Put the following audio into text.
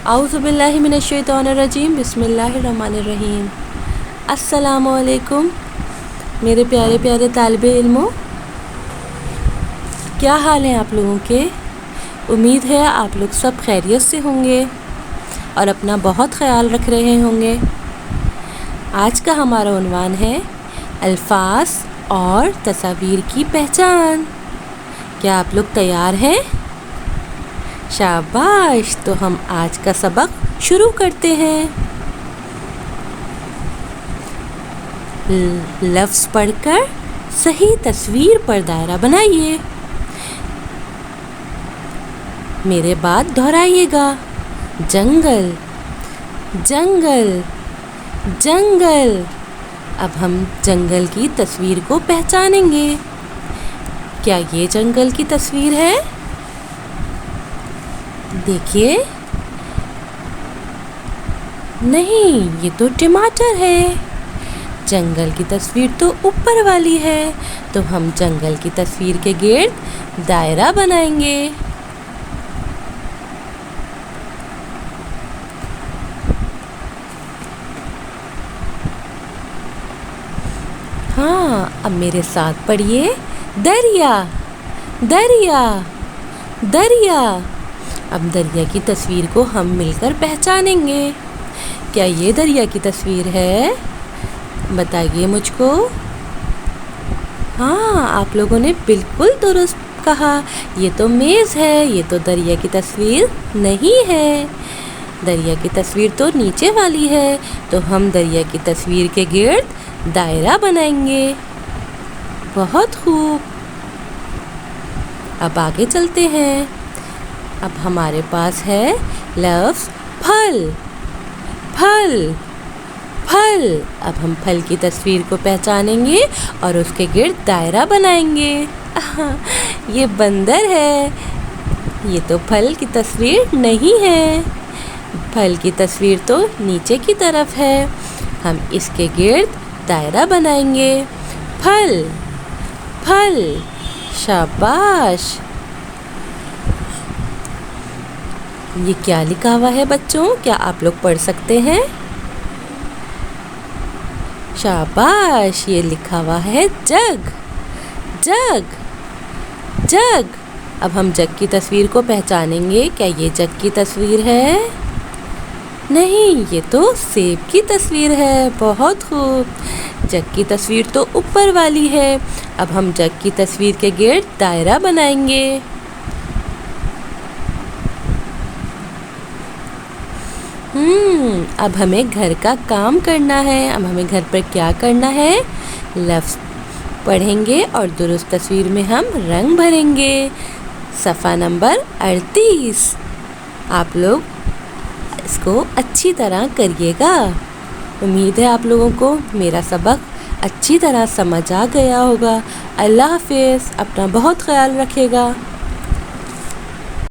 اعوذ باللہ من الشیطان الرجیم، بسم اللہ الرحمن الرحیم۔ السلام علیکم میرے پیارے پیارے طالب علموں، کیا حال ہیں آپ لوگوں کے؟ امید ہے آپ لوگ سب خیریت سے ہوں گے اور اپنا بہت خیال رکھ رہے ہوں گے۔ آج کا ہمارا عنوان ہے الفاظ اور تصاویر کی پہچان۔ کیا آپ لوگ تیار ہیں؟ شاباش! تو ہم آج کا سبق شروع کرتے ہیں۔ لفظ پڑھ کر صحیح تصویر پر دائرہ بنائیے۔ میرے بعد دہرائیے گا۔ جنگل، جنگل، جنگل۔ اب ہم جنگل کی تصویر کو پہچانیں گے۔ کیا یہ جنگل کی تصویر ہے؟ دیکھیے، نہیں، یہ تو ٹماٹر ہے۔ جنگل کی تصویر تو اوپر والی ہے، تو ہم جنگل کی تصویر کے گرد دائرہ بنائیں گے۔ ہاں، اب میرے ساتھ پڑھیے، دریا، دریا، دریا۔ اب دریا کی تصویر کو ہم مل کر پہچانیں گے۔ کیا یہ دریا کی تصویر ہے؟ بتائیے مجھ کو۔ ہاں، آپ لوگوں نے بالکل درست کہا، یہ تو میز ہے، یہ تو دریا کی تصویر نہیں ہے۔ دریا کی تصویر تو نیچے والی ہے، تو ہم دریا کی تصویر کے گرد دائرہ بنائیں گے۔ بہت خوب۔ اب آگے چلتے ہیں۔ اب ہمارے پاس ہے لفظ پھل، پھل، پھل۔ اب ہم پھل کی تصویر کو پہچانیں گے اور اس کے گرد دائرہ بنائیں گے۔ یہ بندر ہے، یہ تو پھل کی تصویر نہیں ہے۔ پھل کی تصویر تو نیچے کی طرف ہے، ہم اس کے گرد دائرہ بنائیں گے۔ پھل، پھل۔ شاباش! یہ کیا لکھا ہوا ہے بچوں؟ کیا آپ لوگ پڑھ سکتے ہیں؟ شاباش! یہ لکھا ہوا ہے جگ، جگ، جگ۔ اب ہم جگ کی تصویر کو پہچانیں گے۔ کیا یہ جگ کی تصویر ہے؟ نہیں، یہ تو سیب کی تصویر ہے۔ بہت خوب۔ جگ کی تصویر تو اوپر والی ہے، اب ہم جگ کی تصویر کے گرد دائرہ بنائیں گے۔ اب ہمیں گھر کا کام کرنا ہے۔ اب ہمیں گھر پر کیا کرنا ہے؟ لفظ پڑھیں گے اور درست تصویر میں ہم رنگ بھریں گے۔ صفحہ نمبر 38۔ آپ لوگ اس کو اچھی طرح کریے گا۔ امید ہے آپ لوگوں کو میرا سبق اچھی طرح سمجھ آ گیا ہوگا۔ اللہ حافظ، اپنا بہت خیال رکھیے گا۔